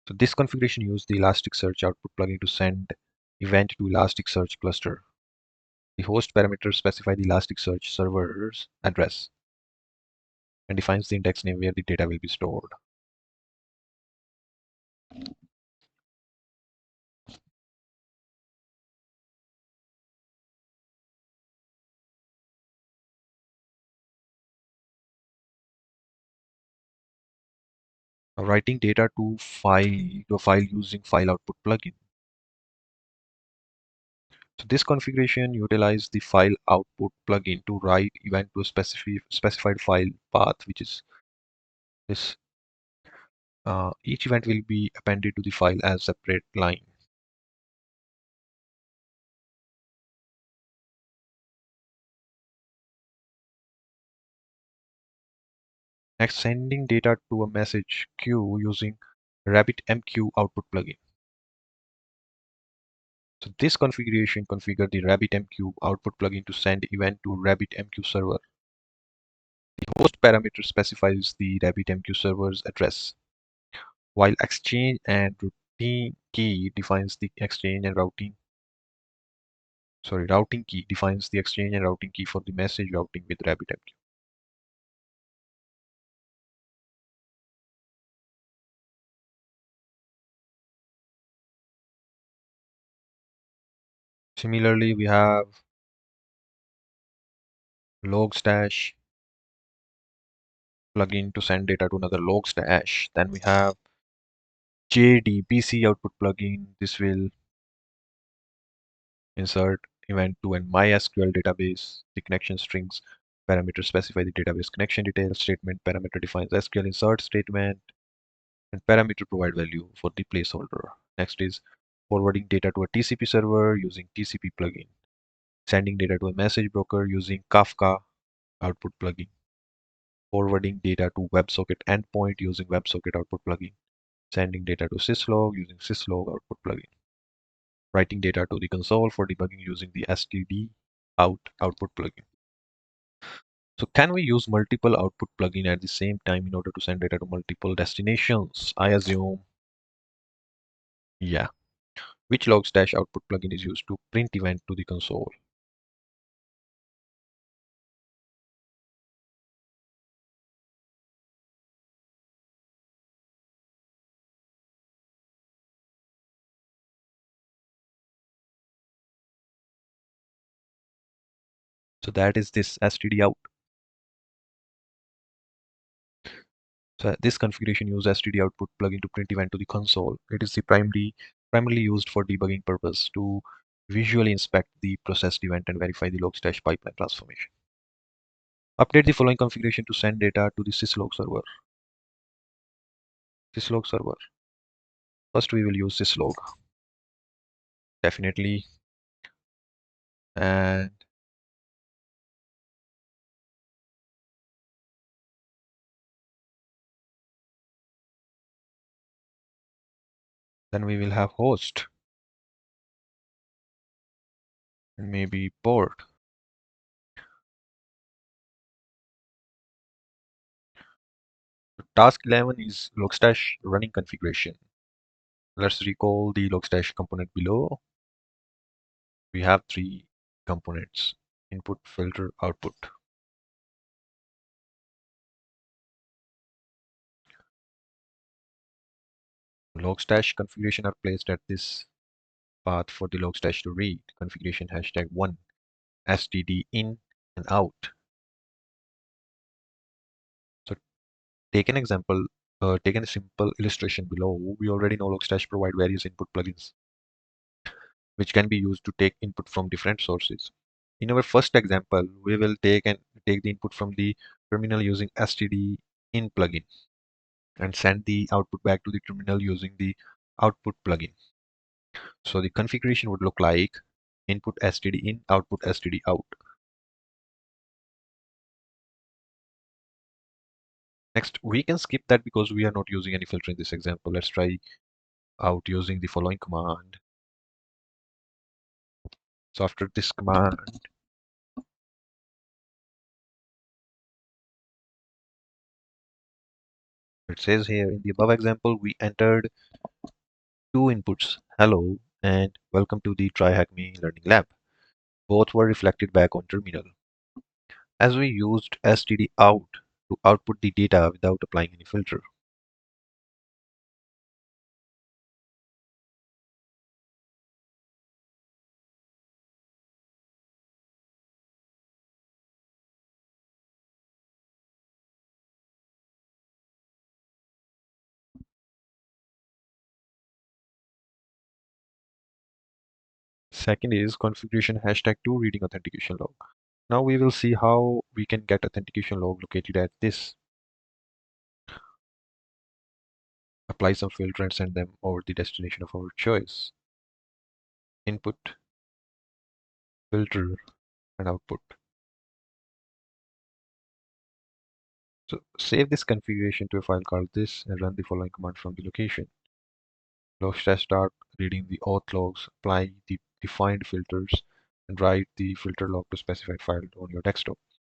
So this configuration uses the Elasticsearch output plugin to send event to Elasticsearch cluster. The host parameter specifies the Elasticsearch server's address and defines the index name where the data will be stored. Now, writing data to a file using file output plugin. So this configuration utilizes the file output plugin to write event to a specified file path, which is this. Each event will be appended to the file as separate line. Next, sending data to a message queue using RabbitMQ output plugin. So this configuration configures the RabbitMQ output plugin to send event to RabbitMQ server. The host parameter specifies the RabbitMQ server's address, while exchange and routing key defines the exchange and routing key defines the exchange and routing key for the message routing with RabbitMQ. Similarly, we have Logstash plugin to send data to another Logstash. Then we have JDBC output plugin. This will insert event to an MySQL database. The connection strings parameter specify the database connection details. Statement parameter defines SQL insert statement, and parameter provide value for the placeholder. Next is forwarding data to a TCP server using TCP plugin. Sending data to a message broker using Kafka output plugin. Forwarding data to WebSocket endpoint using WebSocket output plugin. Sending data to syslog using syslog output plugin. Writing data to the console for debugging using the stdout output plugin. So can we use multiple output plugin at the same time in order to send data to multiple destinations? I assume, yeah. Which Logstash output plugin is used to print event to the console? So that is this stdout. So this configuration uses std output plugin to print event to the console. It is the primarily used for debugging purpose to visually inspect the processed event and verify the Logstash pipeline transformation. Update the following configuration to send data to the syslog server. Syslog server. First we will use syslog. Definitely. And then we will have host and maybe port. Task 11 is Logstash running configuration. Let's recall the Logstash component below. We have three components: input, filter, output. Logstash configuration are placed at this path for the Logstash to read. Configuration #1 stdin and out. So take an example, take a simple illustration below. We already know Logstash provide various input plugins which can be used to take input from different sources. In our first example, we will take the input from the terminal using STDIN plugin and send the output back to the terminal using the output plugin. So the configuration would look like input stdin, output stdout. Next, we can skip that because we are not using any filter in this example. Let's try out using the following command. So after this command, It says here in the above example, we entered two inputs, hello and welcome to the TryHackme Learning Lab. Both were reflected back on terminal. As we used stdout to output the data without applying any filter. Second is configuration #2 reading authentication log. Now we will see how we can get authentication log located at this. Apply some filter and send them over the destination of our choice. Input, filter, and output. So save this configuration to a file called this and run the following command from the location. Logstash start reading the auth logs, apply the defined filters, and write the filter log to specified file on your desktop.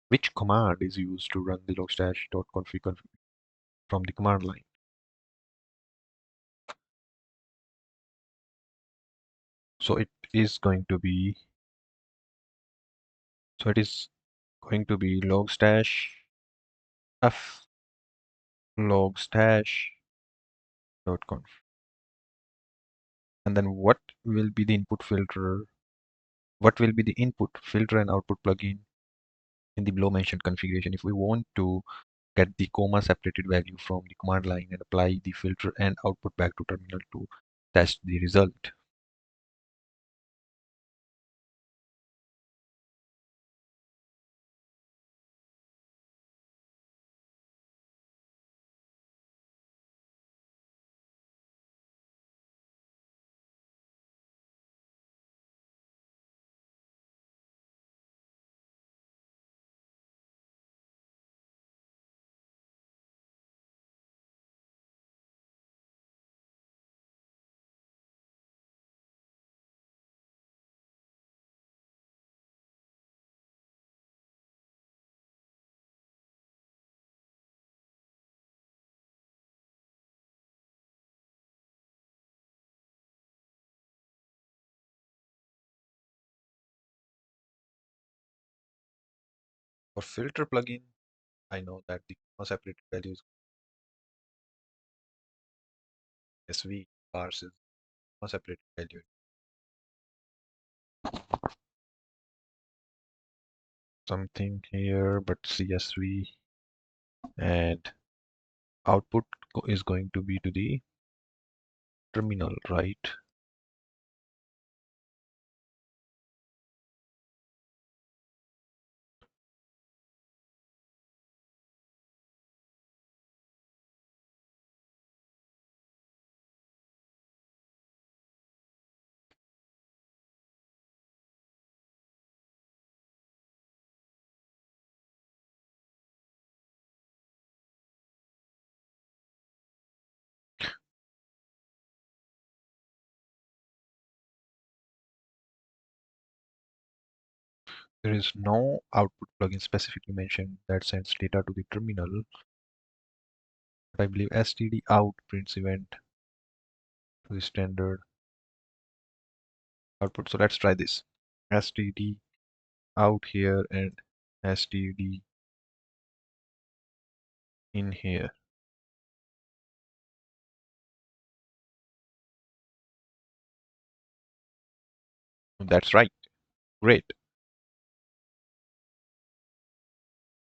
Which command is used to run the logstash.config from the command line? So it is going to be logstash f logstash.conf. And then what will be the input filter? What will be the input filter and output plugin in the below mentioned configuration if we want to get the comma separated value from the command line and apply the filter and output back to terminal to test the result. For filter plugin, I know that the comma separated value is SV parses comma separated value. Something here, but CSV and output is going to be to the terminal, right? There is no output plugin specifically mentioned that sends data to the terminal, but I believe stdout prints event to the standard output. So let's try this. std out here and std in here. That's right. Great.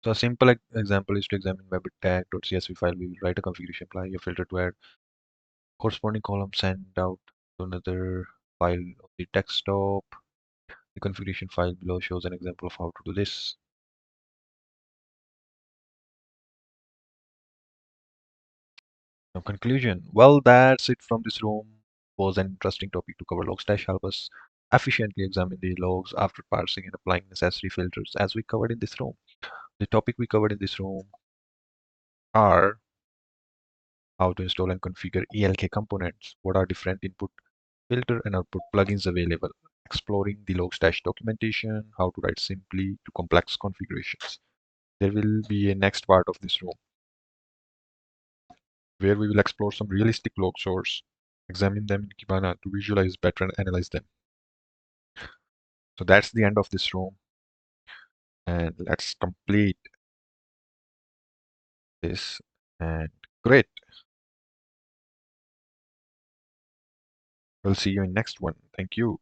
So a simple example is to examine webtag.csv file. We will write a configuration, apply a filter to add corresponding column, send out to another file of the desktop. The configuration file below shows an example of how to do this. Now, conclusion. Well, that's it from this room. Was an interesting topic to cover. Logstash help us efficiently examine the logs after parsing and applying necessary filters as we covered in this room. The topic we covered in this room are how to install and configure ELK components, what are different input, filter and output plugins available, exploring the Logstash documentation, how to write simply to complex configurations. There will be a next part of this room. where we will explore some realistic log source, examine them in Kibana to visualize better and analyze them. So that's the end of this room, and let's complete this. And great. We'll see you in next one. Thank you.